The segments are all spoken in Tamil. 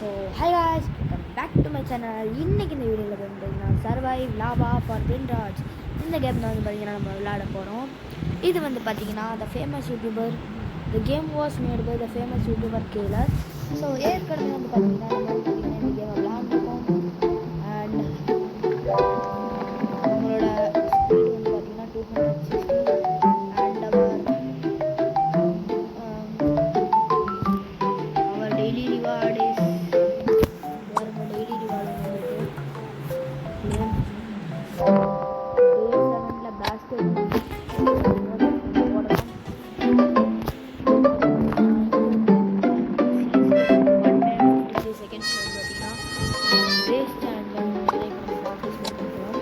So hi guys, welcome back to my channel. இன்றைக்கி இந்த வீடியோவில் வந்து பார்த்தீங்கன்னா சர்வைவ் லாவா ஃபார் வின்ராஜ் இந்த கேமில் வந்து பார்த்தீங்கன்னா நம்ம விளையாட போகிறோம். இது வந்து பார்த்தீங்கன்னா the famous YouTuber, the game was made by the famous YouTuber killer. So ஏற்கனவே வந்து பார்த்தீங்கன்னா நம்ம வந்து பார்த்தீங்கன்னா இந்த கேமை விளையாண்டுருக்கோம். அண்ட் நம்மளோட ஸ்பீடு வந்து பார்த்தீங்கன்னா 260 and our daily reward is daily reward வந்துருக்கு. டே 7ல் பேஸ்கெட் செகண்ட்ஸ் வந்து பார்த்தீங்கன்னா ரேஸ் சேனலில் ப்ராக்டிஸ் பண்ணிருக்கோம்.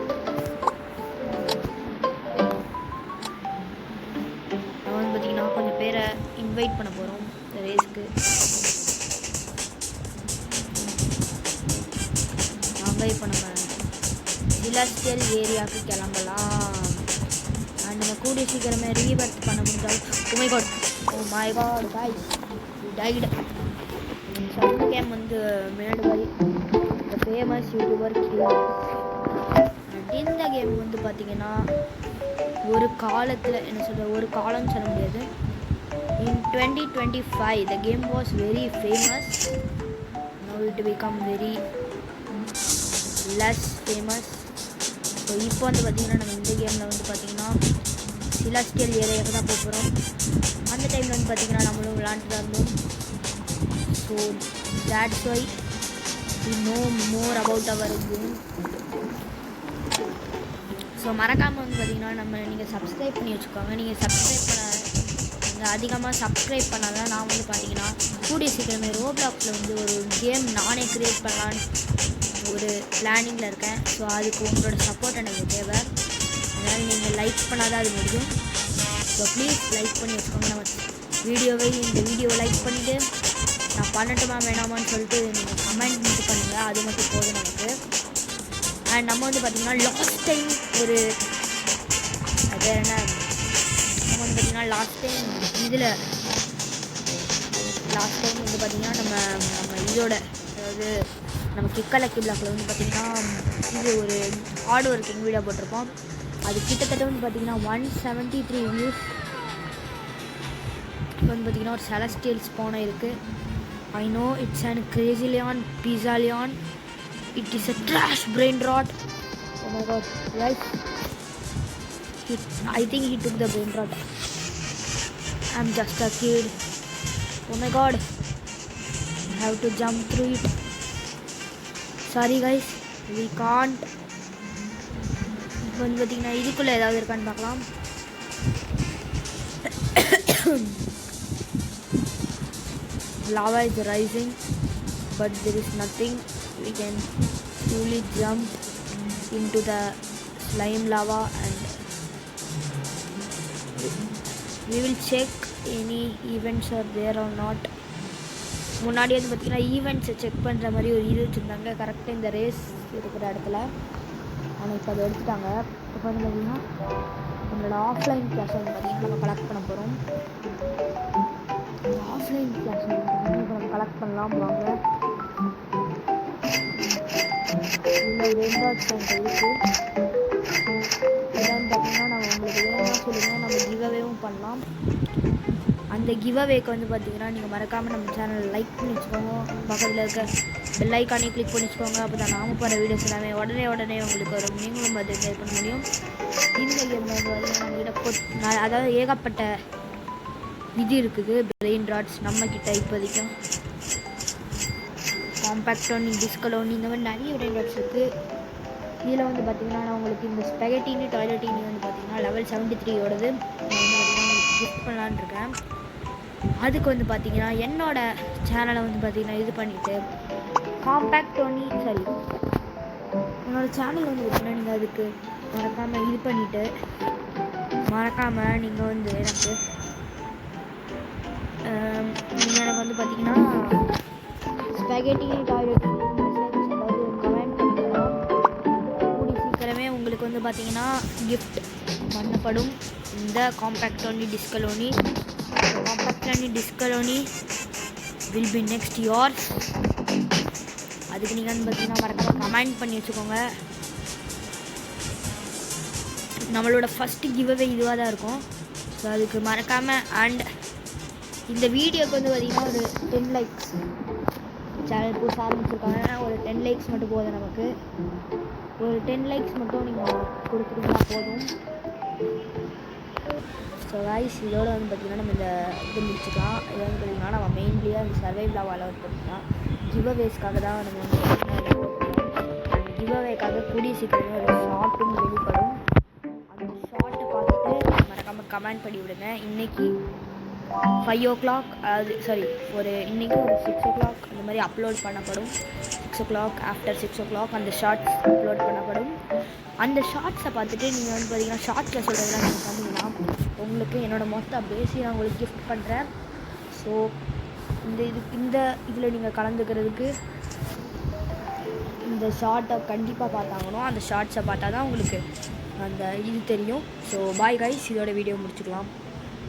நம்ம வந்து பார்த்தீங்கன்னா கொஞ்சம் பேரை இன்வைட் பண்ண போகிறோம் இந்த ரேஸ்க்கு. நாங்கள் இப்போ நம்ம சிலாஸ்டியல் ஏரியாவுக்கு கிளம்பலாம். அண்ட் நம்ம கூடிய சீக்கிரமே ரீபர்த் பண்ண முடிஞ்சாலும் oh my god guys, we died. So இந்த கேம் வந்து made by the famous YouTuber killer. And இந்த கேம் வந்து பார்த்திங்கன்னா ஒரு காலத்தில் என்ன சொல்கிற ஒரு காலம்னு சொல்ல முடியாது. இன் 2025 the game was very famous. Now it become very less famous. So இப்போ வந்து பார்த்திங்கன்னா நம்ம இந்த கேமில் வந்து பார்த்திங்கன்னா சிலாஸ்டியல் ஏரியாவுக்கு தான் போகிறோம். அந்த டைமில் வந்து பார்த்திங்கன்னா நம்மளும் விளாண்டுட்டு தான் இருந்தோம். So that's why we know more about our game. So மறக்காமல் வந்து பார்த்திங்கன்னா நீங்கள் சப்ஸ்கிரைப் பண்ணி வச்சுக்கோங்க. நீங்கள் அதிகமாக சப்ஸ்கிரைப் பண்ணாதான் நான் வந்து பார்த்திங்கன்னா கூடிய சீக்கிரமே ரோப்ளாக்ஸில் வந்து ஒரு கேம் நானே க்ரியேட் பண்ணலான்னு ஒரு பிளானிங்கில் இருக்கேன். ஸோ அதுக்கு உங்களோட சப்போர்ட் எனக்கு தேவை. அதனால் நீங்கள் லைக் பண்ணாதான் அது முடியும். ஸோ ப்ளீஸ் லைக் பண்ணி வச்சுக்கோங்க. நம்ம இந்த வீடியோவை லைக் பண்ணிவிட்டு நான் பண்ணட்டுமா வேணாமான்னு சொல்லிட்டு நீங்கள் கமெண்ட் மட்டும் பண்ணுங்கள். அது மட்டும் போதும் நமக்கு. அண்ட் நம்ம வந்து பார்த்திங்கன்னா லாஸ்ட் டைம் ஒரு அது என்ன நம்ம வந்து பார்த்திங்கன்னா லாஸ்ட் டைம் வந்து பார்த்திங்கன்னா நம்ம இதோட அதாவது நம்ம கிக்கலக்கி பிளாக்ல வந்து பார்த்திங்கன்னா இது ஒரு ஹார்ட் ஒர்க்கிங் வீடியோ போட்டிருப்போம். அது கிட்டத்தட்ட வந்து பார்த்திங்கன்னா 173 வியூஸ். இப்போ வந்து பார்த்திங்கன்னா ஒரு செலஸ்டியல் ஸ்பானாக இருக்குது. I know it's an crazy leon, pizza leon. It is a trash brain rot. Oh my god, right? I think he took the brain rot. I'm just a kid. Oh my god, I have to jump through it. Sorry guys, we can't. இப்போ வந்து பார்த்திங்கன்னா இதுக்குள்ளே ஏதாவது இருக்கான்னு பார்க்கலாம். Lava is rising, but there is nothing. We can slowly jump into the slime lava and we will check any events are there or not. முன்னாடி வந்து பார்த்திங்கன்னா ஈவெண்ட்ஸை செக் பண்ணுற மாதிரி ஒரு இது வச்சுருந்தாங்க கரெக்டாக இந்த ரேஸ் இருக்கிற இடத்துல. ஆனால் இப்போ அதை எடுத்துட்டாங்க. இப்போ வந்து பார்த்திங்கன்னா நம்மளோட ஆஃப்லைன் கிளாஸ் வந்து பார்த்திங்கன்னா நம்ம கலெக்ட் பண்ண போகிறோம். ஆஃப்லைன் கிளாஸ் வந்து பார்த்திங்கன்னா இப்போ நம்ம கலெக்ட் பண்ணலாம் வாங்க. இதில் ரெண்டாவது சென்டர் இருக்குது. இதான் பார்த்திங்கன்னா நம்ம உங்களுக்கு வேணும்னா சொல்லுங்கள், நம்ம கிவ்அவேவும் பண்ணலாம். அந்த கிவ்அவேக்கு வந்து பார்த்திங்கன்னா நீங்கள் மறக்காமல் நம்ம சேனலை லைக் பண்ணி வச்சுக்கோங்க. பக்கத்தில் இருக்க பெல் ஐக்கானே கிளிக் பண்ணி வச்சுக்கோங்க. அப்போ தான் நாம போகிற வீடியோஸ் எல்லாமே உடனே உங்களுக்கு வரும். நீங்களும் பார்த்து என்ஜாய் பண்ண முடியும். இந்த கேமில் வந்து பார்த்திங்கன்னா நம்ம அதாவது ஏகப்பட்ட இது இருக்குது பிரெயின் ராட்ஸ் நம்மக்கிட்ட. இப்போதைக்கும் காம்பேக்டோனி, டிஸ்கலோனி இந்த மாதிரி நிறைய பிரெயின் ராட்ஸ் இருக்குது. இதில் வந்து பார்த்திங்கன்னா நான் உங்களுக்கு இந்த ஸ்பெகட்டினி டாய்லெட்டினி வந்து பார்த்திங்கன்னா லெவல் 73யோடது நான் வந்து பார்த்திங்கன்னா உங்களுக்கு கிஃப்ட் பண்ணலான்னு இருக்கேன். அதுக்கு வந்து பார்த்திங்கன்னா என்னோடய சேனலை வந்து பார்த்திங்கன்னா இது பண்ணிவிட்டு என்னோடய சேனல் வந்து பார்த்திங்கன்னா நீங்கள் அதுக்கு மறக்காமல் இது பண்ணிவிட்டு மறக்காமல் நீங்கள் வந்து எனக்கு வந்து பார்த்திங்கன்னா ஸ்பெகட்டினி டாய்லெட்டினி அதாவது கமெண்ட் பண்ணிக்கலாம். கூடி சீக்கிரமே உங்களுக்கு வந்து பார்த்திங்கன்னா கிஃப்ட் பண்ணப்படும் இந்த காம்பேக்டோனி டிஸ்கலோனி will be next yours. அதுக்கு நீங்கள் வந்து பார்த்தீங்கன்னா மறக்காமல் கமெண்ட் பண்ணி வச்சுக்கோங்க. நம்மளோட ஃபஸ்ட்டு கிவ்அவே இதுவாக தான் இருக்கும். ஸோ அதுக்கு மறக்காமல் அண்ட் இந்த வீடியோக்கு வந்து பார்த்திங்கன்னா ஒரு 10 லைக்ஸ், சேனல் புதுசாக ஆரம்பிச்சிருக்காங்க, ஒரு 10 லைக்ஸ் மட்டும் போதும். நமக்கு ஒரு 10 லைக்ஸ் மட்டும் நீங்கள் கொடுத்துட்டீங்கன்னா போதும். ஸோ கைஸ் இதோட வந்து பார்த்திங்கன்னா நம்ம இந்த இது முடிச்சுக்கலாம். இது வந்து பார்த்திங்கன்னா நம்ம மெயின்லியாக அந்த சர்வைவ் அலோட் பண்ணிக்கலாம். கிவ்அவேஸ்க்காக தான் நம்ம வந்து அந்த கிவ்அவேக்காக கூடிய சீக்கிரமே ஒரு ஷார்ட்டும் வெளிப்படும். அந்த ஷார்ட்டை பார்த்துட்டு மறக்காமல் கமெண்ட் பண்ணி விடுங்க. இன்றைக்கி 5 o'clock, அது இன்றைக்கி ஒரு 6 o'clock அந்த மாதிரி அப்லோட் பண்ணப்படும். 6 o'clock, ஆஃப்டர் 6 o'clock அந்த ஷார்ட்ஸ் அப்லோட் பண்ணப்படும். அந்த ஷார்ட்ஸை பார்த்துட்டு நீங்கள் வந்து பார்த்தீங்கன்னா ஷார்ட்ஸில் சொல்கிறதெல்லாம் நீங்கள் பண்ணிங்கன்னா உங்களுக்கு என்னோடய மொத்த பேசி நான் உங்களுக்கு கிஃப்ட் பண்ணுறேன். ஸோ இந்த இதில் நீங்கள் கலந்துக்கிறதுக்கு இந்த ஷார்ட்டை கண்டிப்பாக பார்த்தாங்கணும். அந்த ஷார்ட்ஸை பார்த்தா தான் உங்களுக்கு அந்த இது தெரியும். ஸோ பாய் கைஸ், இதோட வீடியோ முடிச்சுக்கலாம்.